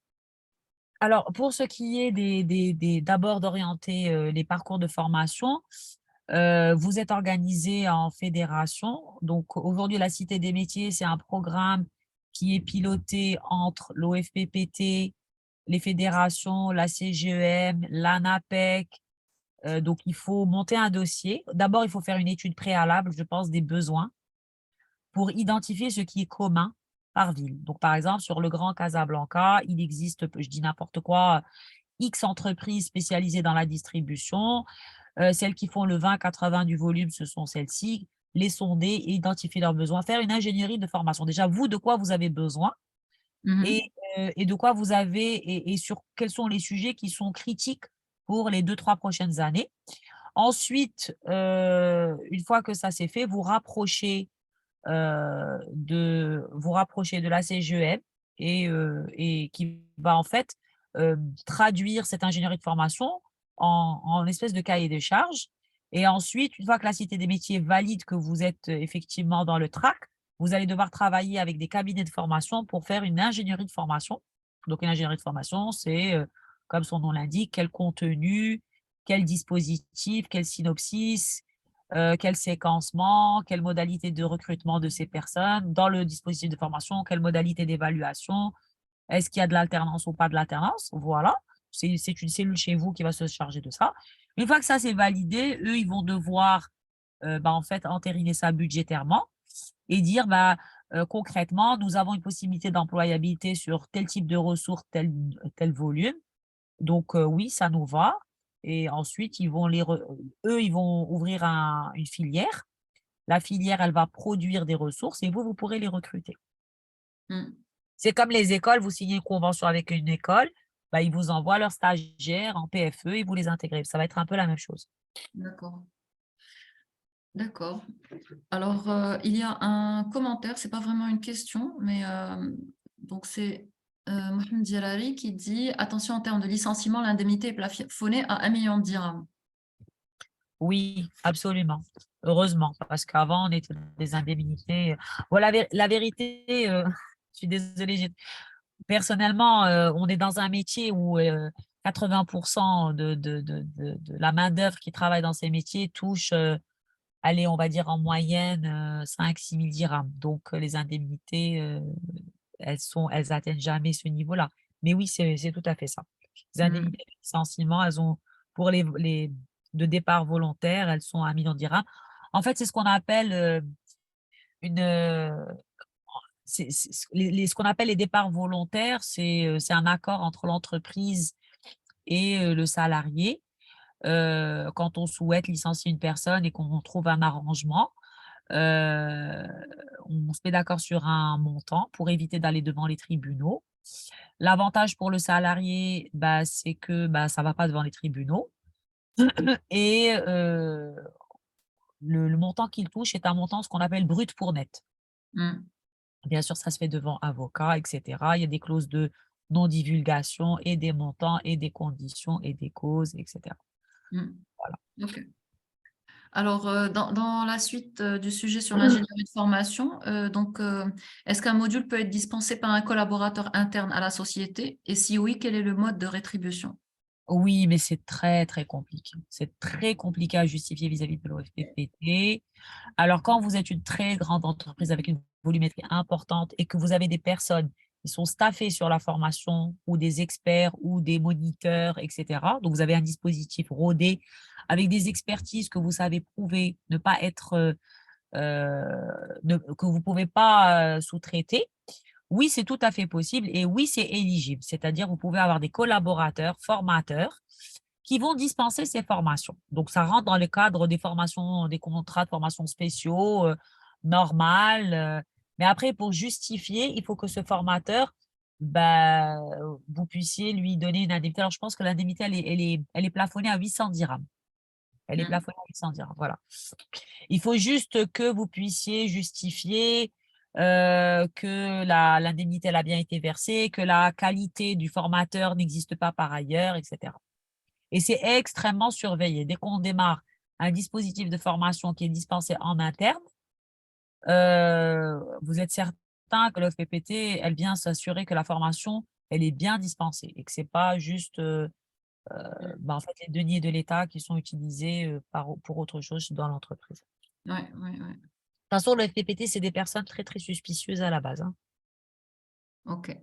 Speaker 2: Alors, pour ce qui est d'abord d'orienter les parcours de formation, vous êtes organisé en fédération. Donc, aujourd'hui, la Cité des métiers, c'est un programme qui est piloté entre l'OFPPT, les fédérations, la CGEM, l'ANAPEC. Donc, il faut monter un dossier. D'abord, il faut faire une étude préalable, je pense, des besoins pour identifier ce qui est commun par ville. Donc, par exemple, sur le Grand Casablanca, il existe, je dis n'importe quoi, X entreprises spécialisées dans la distribution. Celles qui font le 20-80 du volume, ce sont celles-ci. Les sonder et identifier leurs besoins. Faire une ingénierie de formation. Déjà, vous, de quoi vous avez besoin
Speaker 1: Mhm.
Speaker 2: et de quoi vous avez et sur quels sont les sujets qui sont critiques pour les 2-3 prochaines années. Ensuite, une fois que ça c'est fait, vous rapprochez de la CGEM et qui va en fait traduire cette ingénierie de formation en espèce de cahier des charges. Et ensuite, une fois que la Cité des métiers valide que vous êtes effectivement dans le track, vous allez devoir travailler avec des cabinets de formation pour faire une ingénierie de formation. Donc, une ingénierie de formation, c'est, comme son nom l'indique, quel contenu, quel dispositif, quel synopsis, quel séquencement, quelle modalité de recrutement de ces personnes dans le dispositif de formation, quelle modalité d'évaluation, est-ce qu'il y a de l'alternance ou pas de l'alternance? Voilà, c'est une cellule chez vous qui va se charger de ça. Une fois que ça c'est validé, eux, ils vont devoir en fait, entériner ça budgétairement et dire, concrètement, nous avons une possibilité d'employabilité sur tel type de ressources, tel volume. Donc, oui, ça nous va. Et ensuite, eux, ils vont ouvrir une filière. La filière, elle va produire des ressources et vous pourrez les recruter.
Speaker 1: Mm.
Speaker 2: C'est comme les écoles, vous signez une convention avec une école, ils vous envoient leurs stagiaires en PFE et vous les intégrez. Ça va être un peu la même chose.
Speaker 1: D'accord. D'accord. Alors, il y a un commentaire, c'est pas vraiment une question, mais donc c'est Mohamed Djalali qui dit: attention, en termes de licenciement, l'indemnité est plafonnée à 1 million de dirhams.
Speaker 2: Oui, absolument. Heureusement, parce qu'avant, on était dans des indemnités. Voilà, la vérité, je suis désolée, personnellement, on est dans un métier où 80% de la main-d'œuvre qui travaille dans ces métiers touche, allez, on va dire en moyenne 5 000 à 6 000 dirhams. Donc, les indemnités, elles atteignent jamais ce niveau-là. Mais oui, c'est tout à fait ça. Les
Speaker 1: Mm.
Speaker 2: indemnités de licenciement, elles ont, pour les de départ volontaire, elles sont à 1 million de dirhams. En fait, c'est ce qu'on appelle une, ce qu'on appelle les départs volontaires, c'est un accord entre l'entreprise et le salarié. Quand on souhaite licencier une personne et qu'on trouve un arrangement, heu, on se met d'accord sur un montant pour éviter d'aller devant les tribunaux. L'avantage pour le salarié, c'est que, ça va pas devant les tribunaux et le montant qu'il touche est un montant, ce qu'on appelle brut pour net.
Speaker 1: Mm.
Speaker 2: Bien sûr, ça se fait devant avocat et cetera. Il y a des clauses de non-divulgation et des montants et des conditions et des causes et cetera.
Speaker 1: Mm.
Speaker 2: Voilà.
Speaker 1: Ok. Alors, dans la suite du sujet sur l'ingénierie de formation, est-ce qu'un module peut être dispensé par un collaborateur interne à la société? Et si oui, quel est le mode de rétribution?
Speaker 2: Oui, mais c'est très, très compliqué. C'est très compliqué à justifier vis-à-vis de l'OFPPT. Alors, quand vous êtes une très grande entreprise avec une volumétrie importante et que vous avez des personnes qui sont staffées sur la formation ou des experts ou des moniteurs, et cetera, donc vous avez un dispositif rodé avec des expertises que vous savez prouver ne pas être, que vous ne pouvez pas, sous-traiter. Oui, c'est tout à fait possible et oui, c'est éligible. C'est-à-dire, vous pouvez avoir des collaborateurs, formateurs qui vont dispenser ces formations. Donc, ça rentre dans le cadre des formations, des contrats de formation spéciaux, normal. Mais après, pour justifier, il faut que ce formateur, bah, vous puissiez lui donner une indemnité. Alors, je pense que l'indemnité, elle est plafonnée à 800 dirhams. Elle est
Speaker 1: Mm.
Speaker 2: plafonnée à 800 dirhams, voilà. Il faut juste que vous puissiez justifier, que l'indemnité, elle a bien été versée, que la qualité du formateur n'existe pas par ailleurs et cetera. Et c'est extrêmement surveillé. Dès qu'on démarre un dispositif de formation qui est dispensé en interne, vous êtes certain que l'OFPPT, elle vient s'assurer que la formation, elle est bien dispensée et que c'est pas juste,
Speaker 1: Mm.
Speaker 2: en fait, les deniers de l'État qui sont utilisés, pour autre chose dans l'entreprise.
Speaker 1: Ouais, ouais, ouais.
Speaker 2: De toute façon, le FPPT, c'est des personnes très, très suspicieuses à la base, hein.
Speaker 1: Ok.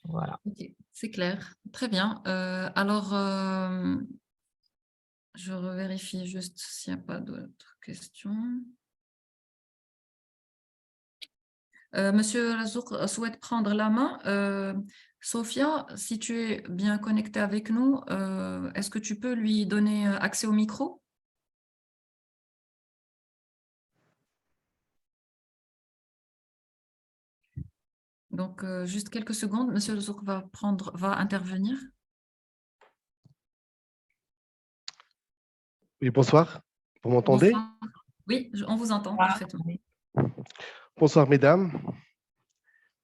Speaker 2: Voilà.
Speaker 1: Ok, c'est clair. Très bien. Alors, je revérifie juste s'il n'y a pas d'autres questions. Monsieur Razouk souhaite prendre la main. Sophia, si tu es bien connectée avec nous, est-ce que tu peux lui donner accès au micro? Donc, juste quelques secondes, Monsieur Razouk va intervenir.
Speaker 3: Oui, bonsoir. Vous m'entendez?
Speaker 1: Bonsoir. Oui, on vous entend
Speaker 2: Ah,
Speaker 1: parfaitement.
Speaker 2: oui.
Speaker 3: Bonsoir, mesdames.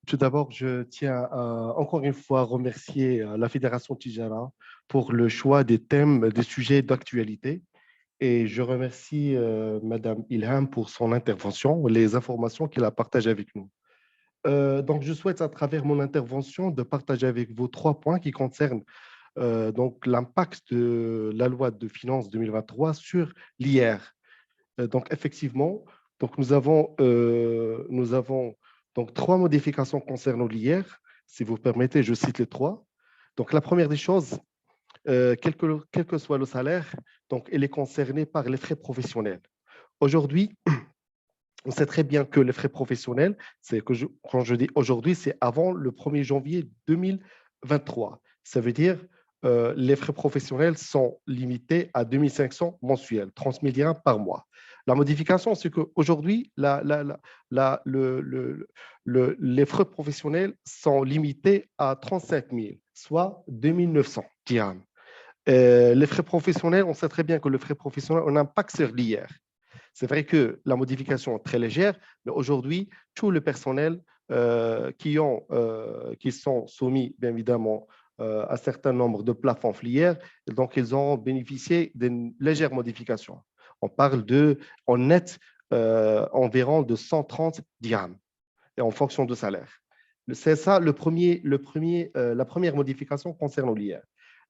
Speaker 3: Tout d'abord, je tiens à encore une fois remercier la Fédération Tijara pour le choix des thèmes, des sujets d'actualité. Et je remercie Madame Ilham pour son intervention, les informations qu'elle a partagées avec nous. Donc, je souhaite, à travers mon intervention, de partager avec vous 3 points qui concernent donc l'impact de la loi de finances 2023 sur l'IR. Donc, effectivement, donc nous avons donc 3 modifications concernant l'IR. Si vous permettez, je cite les 3. Donc, la première des choses, quel que soit le salaire, donc il est concerné par les frais professionnels. Aujourd'hui, on sait très bien que les frais professionnels, quand je dis aujourd'hui, c'est avant le 1er janvier 2023. Ça veut dire les frais professionnels sont limités à 2500 mensuels, 30 000 dirhams par mois. La modification, c'est qu'aujourd'hui, les frais professionnels sont limités à 35 000, soit 2900 dirhams. Les frais professionnels, on sait très bien que le frais professionnel a un impact sur l'IR. C'est vrai que la modification est très légère, mais aujourd'hui, tout le personnel qui sont soumis, bien évidemment, à un certain nombre de plafonds filières, donc ils ont bénéficié d'une légère modification. On parle en net environ de 130 dirhams et en fonction de salaire. C'est ça la première modification concernant l'IR.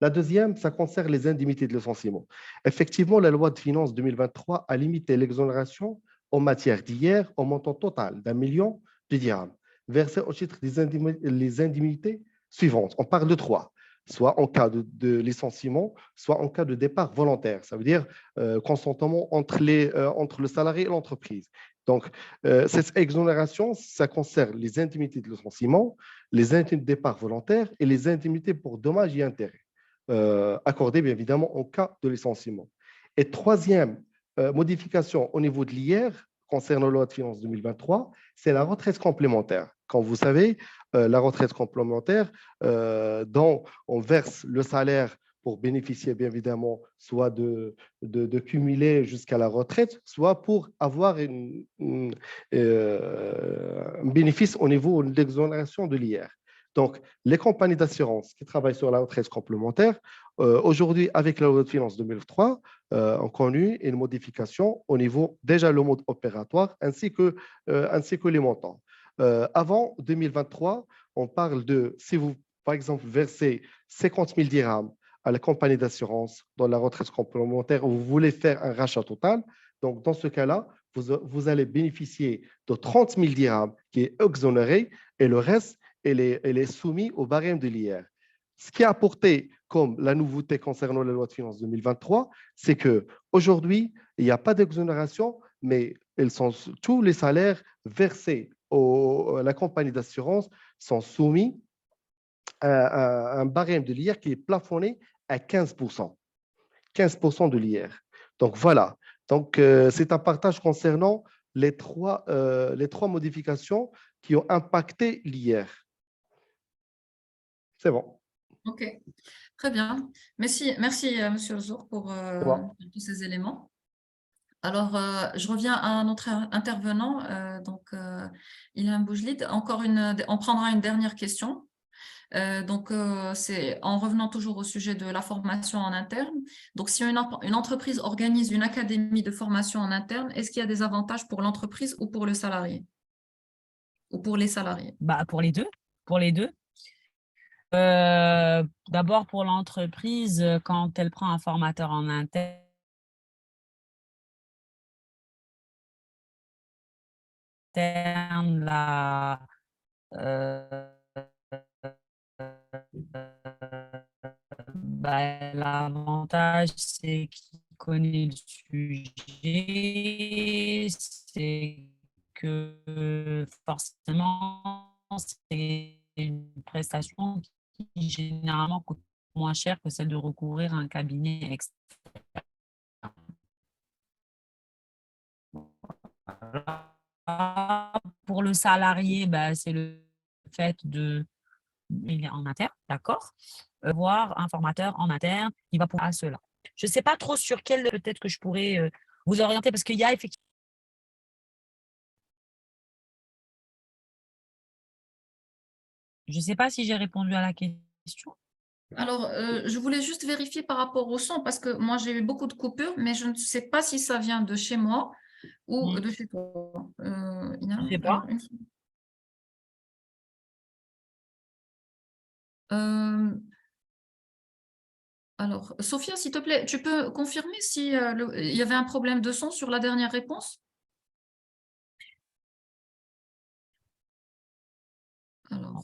Speaker 3: La deuxième, ça concerne les indemnités de licenciement. Effectivement, la loi de finances 2023 a limité l'exonération en matière d'IR au montant total d'1 million de dirhams, versé au titre des indemnités suivantes. On parle de trois, soit en cas de licenciement, soit en cas de départ volontaire. Ça veut dire consentement entre le salarié et l'entreprise. Donc, cette exonération, ça concerne les indemnités de licenciement, les indemnités de départ volontaire et les indemnités pour dommages et intérêts, accordées bien évidemment en cas de licenciement. Et troisième modification au niveau de l'IR, concernant la loi de finances 2023, c'est la retraite complémentaire. Comme vous savez, la retraite complémentaire, dont on verse le salaire pour bénéficier, bien évidemment, soit de cumuler jusqu'à la retraite, soit pour avoir un bénéfice au niveau de l'exonération de l'IR. Donc, les compagnies d'assurance qui travaillent sur la retraite complémentaire, aujourd'hui, avec la loi de finances 2003, ont connu une modification au niveau, déjà le mode opératoire, ainsi que les montants. Avant 2023, on parle de, si vous, par exemple, versez 50 000 dirhams à la compagnie d'assurance dans la retraite complémentaire, ou vous voulez faire un rachat total, donc dans ce cas-là, vous allez bénéficier de 30 000 dirhams qui est exonéré et le reste, elle est soumis au barème de l'IR. Ce qui a apporté comme la nouveauté concernant la loi de finances 2023, c'est qu'aujourd'hui, il n'y a pas d'exonération, mais tous les salaires versés à la compagnie d'assurance sont soumis à un barème de l'IR qui est plafonné à 15%. 15% de l'IR. Donc voilà. Donc, c'est un partage concernant les trois modifications qui ont impacté l'IR. C'est bon.
Speaker 1: OK, très bien. Merci, Monsieur Zour, pour
Speaker 3: Bon.
Speaker 1: tous ces éléments. Alors, je reviens à un autre intervenant. Ilham Boujdid. On prendra une dernière question. C'est en revenant toujours au sujet de la formation en interne. Donc, si une entreprise organise une académie de formation en interne, est-ce qu'il y a des avantages pour l'entreprise ou pour le salarié? Ou pour les salariés?
Speaker 2: Bah, pour les deux. Pour les deux. D'abord, pour l'entreprise, quand elle prend un formateur en interne, l'avantage, c'est qu'il connaît le sujet, c'est que forcément, c'est une prestation qui généralement coûte moins cher que celle de recourir à un cabinet externe. Pour le salarié, c'est le fait il est en interne, d'accord, voir un formateur en interne, il va pouvoir à cela. Je ne sais pas trop sur quel, peut-être que je pourrais vous orienter, parce qu'il y a effectivement. Je ne sais pas si j'ai répondu à la question.
Speaker 1: Alors, je voulais juste vérifier par rapport au son, parce que moi, j'ai eu beaucoup de coupures, mais je ne sais pas si ça vient de chez moi ou de chez toi.
Speaker 2: Je ne sais pas.
Speaker 1: Alors, alors, Sophia, s'il te plaît, tu peux confirmer si il y avait un problème de son sur la dernière réponse? Alors,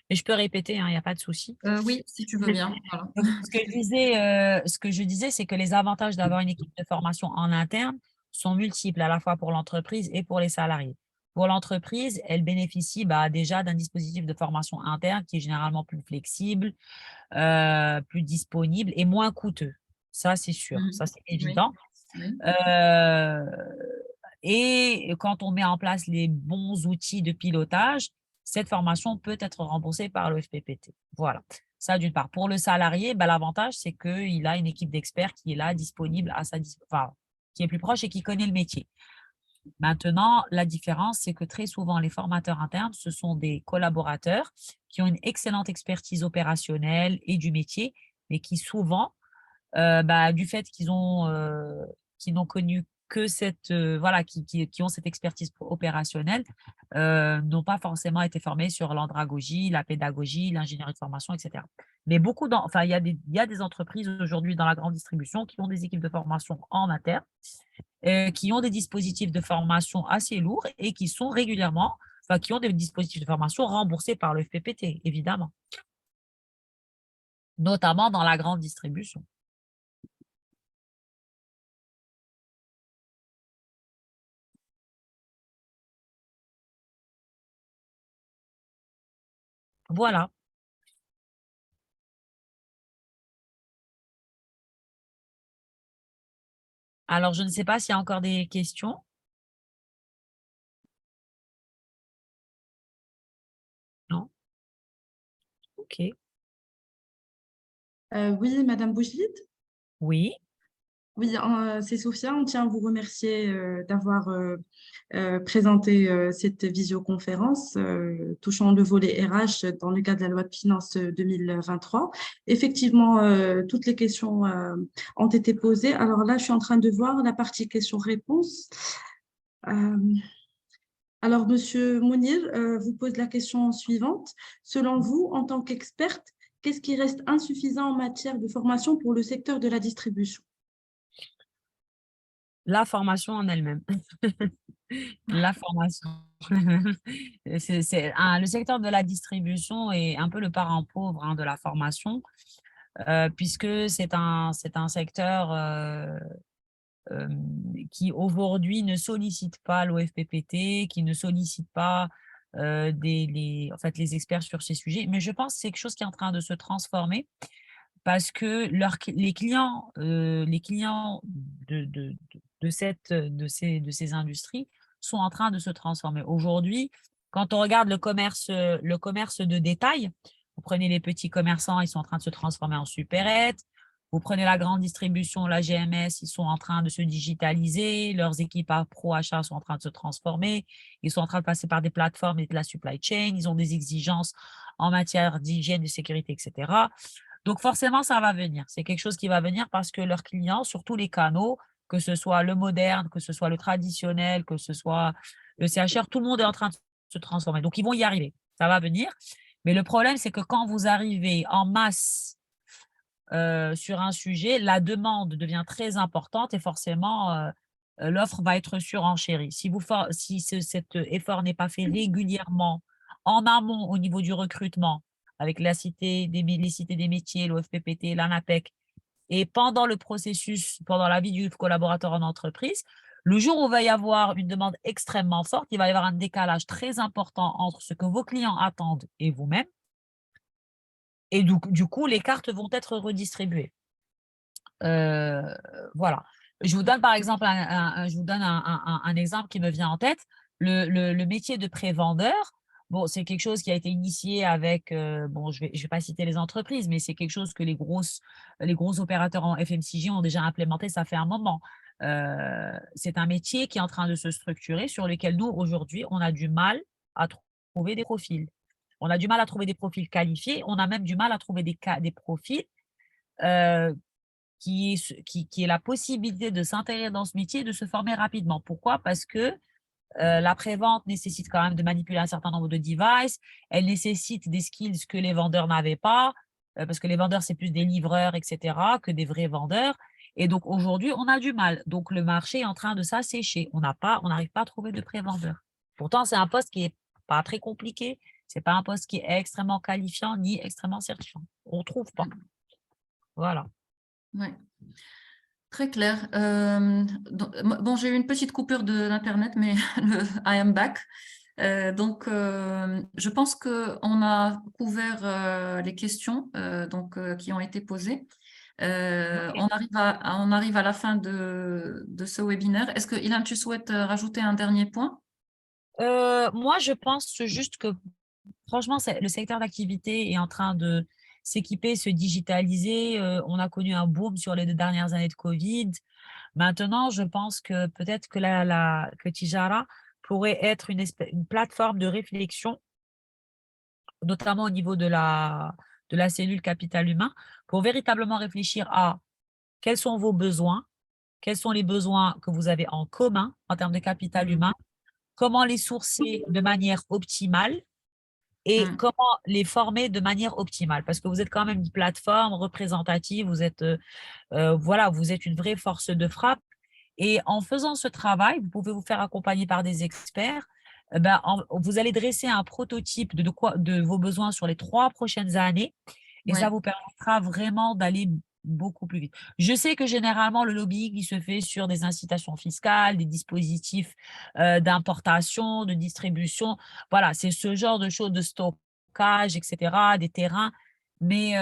Speaker 2: Mais je peux répéter, hein, il n'y a pas de souci.
Speaker 1: Oui, si tu veux bien. Voilà.
Speaker 2: Donc, ce que je disais, c'est que les avantages d'avoir une équipe de formation en interne sont multiples, à la fois pour l'entreprise et pour les salariés. Pour l'entreprise, elle bénéficie déjà d'un dispositif de formation interne qui est généralement plus flexible, plus disponible et moins coûteux. Ça, c'est sûr, ça, c'est
Speaker 1: Oui,
Speaker 2: évident.
Speaker 1: oui.
Speaker 2: Euh, et quand on met en place les bons outils de pilotage, cette formation peut être remboursée par le FPPT. Voilà, ça d'une part. Pour le salarié, l'avantage, c'est qu'il a une équipe d'experts qui est là, disponible à enfin, qui est plus proche et qui connaît le métier. Maintenant, la différence, c'est que très souvent, les formateurs internes, ce sont des collaborateurs qui ont une excellente expertise opérationnelle et du métier, mais qui souvent, du fait qu'ils n'ont connu que voilà, qui ont cette expertise opérationnelle, n'ont pas forcément été formés sur l'andragogie, la pédagogie, l'ingénierie de formation, etc. Mais enfin, il y a des entreprises aujourd'hui dans la grande distribution qui ont des équipes de formation en interne, qui ont des dispositifs de formation assez lourds et qui sont régulièrement, enfin, qui ont des dispositifs de formation remboursés par le FPPT, évidemment, notamment dans la grande distribution. Voilà. Alors, je ne sais pas s'il y a encore des questions. Non? OK.
Speaker 4: Oui, Madame Bouchlit.
Speaker 2: Oui.
Speaker 4: Oui, c'est Sophia. On tient à vous remercier d'avoir présenté cette visioconférence touchant le volet RH dans le cadre de la loi de finances 2023. Effectivement, toutes les questions ont été posées. Alors là, je suis en train de voir la partie questions-réponses. Alors, Monsieur Mounir vous pose la question suivante. Selon vous, en tant qu'experte, qu'est-ce qui reste insuffisant en matière de formation pour le secteur de la distribution?
Speaker 2: La formation en elle-même. La formation. Le secteur de la distribution est un peu le parent pauvre de la formation, puisque c'est un secteur qui aujourd'hui ne sollicite pas l'OFPPT, qui ne sollicite pas en fait, les experts sur ces sujets. Mais je pense que c'est quelque chose qui est en train de se transformer parce que les clients de ces industries sont en train de se transformer. Aujourd'hui, quand on regarde le commerce de détail, vous prenez les petits commerçants, ils sont en train de se transformer en supérettes. Vous prenez la grande distribution, la GMS, ils sont en train de se digitaliser, leurs équipes pro achat sont en train de se transformer, ils sont en train de passer par des plateformes et de la supply chain, ils ont des exigences en matière d'hygiène, de sécurité, etc. Donc, forcément, ça va venir. C'est quelque chose qui va venir parce que leurs clients, sur tous les canaux, que ce soit le moderne, que ce soit le traditionnel, que ce soit le CHR, tout le monde est en train de se transformer. Donc, ils vont y arriver. Ça va venir. Mais le problème, c'est que quand vous arrivez en masse sur un sujet, la demande devient très importante et forcément, l'offre va être surenchérie. Si cet effort n'est pas fait régulièrement en amont au niveau du recrutement, avec les cités des métiers, l'OFPPT, l'ANAPEC, et pendant le processus, pendant la vie du collaborateur en entreprise, le jour où il va y avoir une demande extrêmement forte, il va y avoir un décalage très important entre ce que vos clients attendent et vous-même. Et du coup, les cartes vont être redistribuées. Voilà. Je vous donne par exemple un exemple qui me vient en tête. Le métier de pré-vendeur, bon, c'est quelque chose qui a été initié avec, bon, je vais pas citer les entreprises, mais c'est quelque chose que les gros opérateurs en FMCG ont déjà implémenté, ça fait un moment. C'est un métier qui est en train de se structurer, sur lequel nous, aujourd'hui, on a du mal à trouver des profils. On a du mal à trouver des profils qualifiés, on a même du mal à trouver des profils qui est la possibilité de s'intégrer dans ce métier et de se former rapidement. Pourquoi? Parce que la prévente nécessite quand même de manipuler un certain nombre de devices, elle nécessite des skills que les vendeurs n'avaient pas, parce que les vendeurs, c'est plus des livreurs, etc., que des vrais vendeurs. Et donc, aujourd'hui, on a du mal. Donc, le marché est en train de s'assécher. On n'arrive pas à trouver de pré-vendeurs. Pourtant, c'est un poste qui n'est pas très compliqué, C'est pas un poste qui est extrêmement qualifiant ni extrêmement certifiant. On ne trouve pas. Voilà.
Speaker 1: Ouais. Très clair. Bon, j'ai eu une petite coupure d'Internet, mais I am back. Je pense qu'on a couvert les questions qui ont été posées. On arrive à la fin de ce webinaire. Est-ce que, Ilham, tu souhaites rajouter un dernier point?
Speaker 2: Moi, je pense juste que, franchement, le secteur d'activité est en train de s'équiper, se digitaliser. On a connu un boom sur les 2 dernières années de Covid. Maintenant, je pense que peut-être que que Tijara pourrait être une plateforme de réflexion, notamment au niveau de la cellule capital humain, pour véritablement réfléchir à quels sont vos besoins, quels sont les besoins que vous avez en commun en termes de capital humain, comment les sourcer de manière optimale et comment les former de manière optimale. Parce que vous êtes quand même une plateforme représentative, vous êtes une vraie force de frappe. Et en faisant ce travail, vous pouvez vous faire accompagner par des experts. Vous allez dresser un prototype de vos besoins sur les 3 prochaines années et ça
Speaker 1: Ouais.
Speaker 2: vous permettra vraiment d'aller beaucoup plus vite. Je sais que généralement, le lobbying, il se fait sur des incitations fiscales, des dispositifs d'importation, de distribution. Voilà, c'est ce genre de choses, de stockage, etc., des terrains. Mais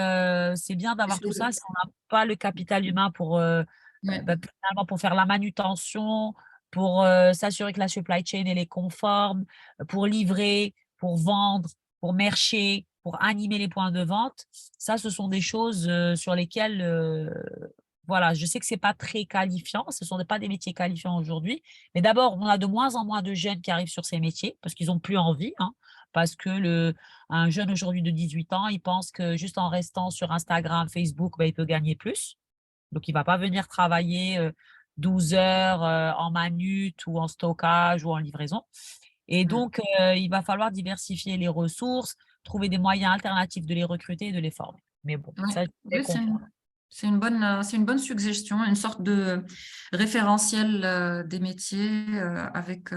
Speaker 2: c'est bien d'avoir tout ça si on n'a pas le capital humain pour
Speaker 1: Ouais.
Speaker 2: finalement, pour faire la manutention, pour s'assurer que la supply chain elle est conforme, pour livrer, pour vendre, pour mercher, pour animer les points de vente. Ça, ce sont des choses sur lesquelles, voilà, je sais que c'est pas très qualifiant, ce sont pas des métiers qualifiants aujourd'hui. Mais d'abord, on a de moins en moins de jeunes qui arrivent sur ces métiers parce qu'ils ont plus envie, hein, parce que un jeune aujourd'hui de 18 ans, il pense que juste en restant sur Instagram, Facebook, il peut gagner plus. Donc, il ne va pas venir travailler 12 heures en manut ou en stockage ou en livraison. Et donc, il va falloir diversifier les ressources, trouver des moyens alternatifs de les recruter et de les former. Mais bon,
Speaker 1: Ouais.
Speaker 2: ça, je vais
Speaker 1: Oui,
Speaker 2: comprendre.
Speaker 1: c'est une bonne suggestion, une sorte de référentiel des métiers avec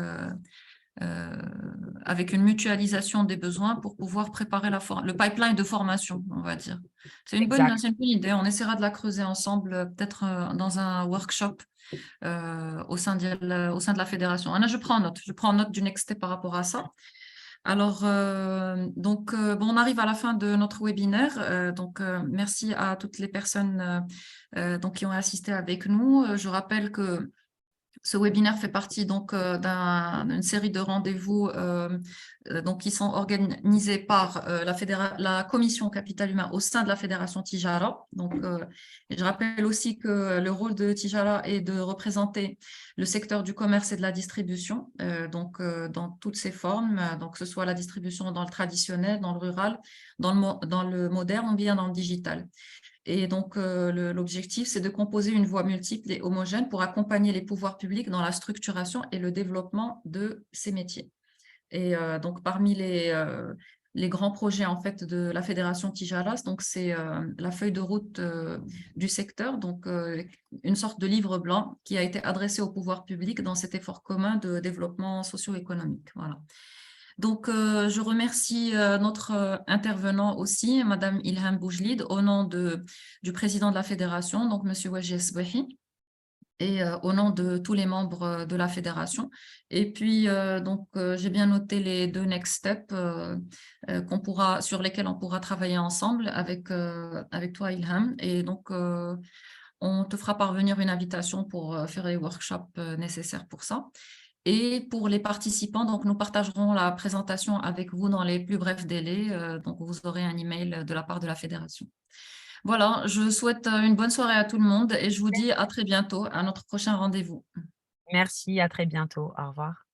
Speaker 1: une mutualisation des besoins pour pouvoir préparer le pipeline de formation, on va dire. C'est une bonne idée. On essaiera de la creuser ensemble, peut-être dans un workshop au sein de la fédération. Anna, je prends note du next step par rapport à ça. Alors, on arrive à la fin de notre webinaire. Merci à toutes les personnes qui ont assisté avec nous. Je rappelle que ce webinaire fait partie d'une série de rendez-vous qui sont organisés par la commission capital humain au sein de la fédération Tijara. Je rappelle aussi que le rôle de Tijara est de représenter le secteur du commerce et de la distribution, dans toutes ses formes, que ce soit la distribution dans le traditionnel, dans le rural, dans le moderne ou bien dans le digital. Et donc, l'objectif, c'est de composer une voie multiple et homogène pour accompagner les pouvoirs publics dans la structuration et le développement de ces métiers. Et donc, parmi les grands projets en fait de la Fédération Tijaras, c'est la feuille de route du secteur, une sorte de livre blanc qui a été adressé au pouvoir public dans cet effort commun de développement socio-économique. Voilà. Donc, je remercie notre intervenant aussi, Madame Ilham Boujlid, au nom du président de la fédération, donc Monsieur Waji Esbahi, et au nom de tous les membres de la fédération. Et puis, j'ai bien noté les 2 next steps sur lesquels on pourra travailler ensemble avec toi, Ilham. Et donc, on te fera parvenir une invitation pour faire les workshops nécessaires pour ça. Et pour les participants, nous partagerons la présentation avec vous dans les plus brefs délais. Vous aurez un email de la part de la fédération. Voilà, je souhaite une bonne soirée à tout le monde et je vous dis à très bientôt à notre prochain rendez-vous.
Speaker 2: Merci, à très bientôt. Au revoir.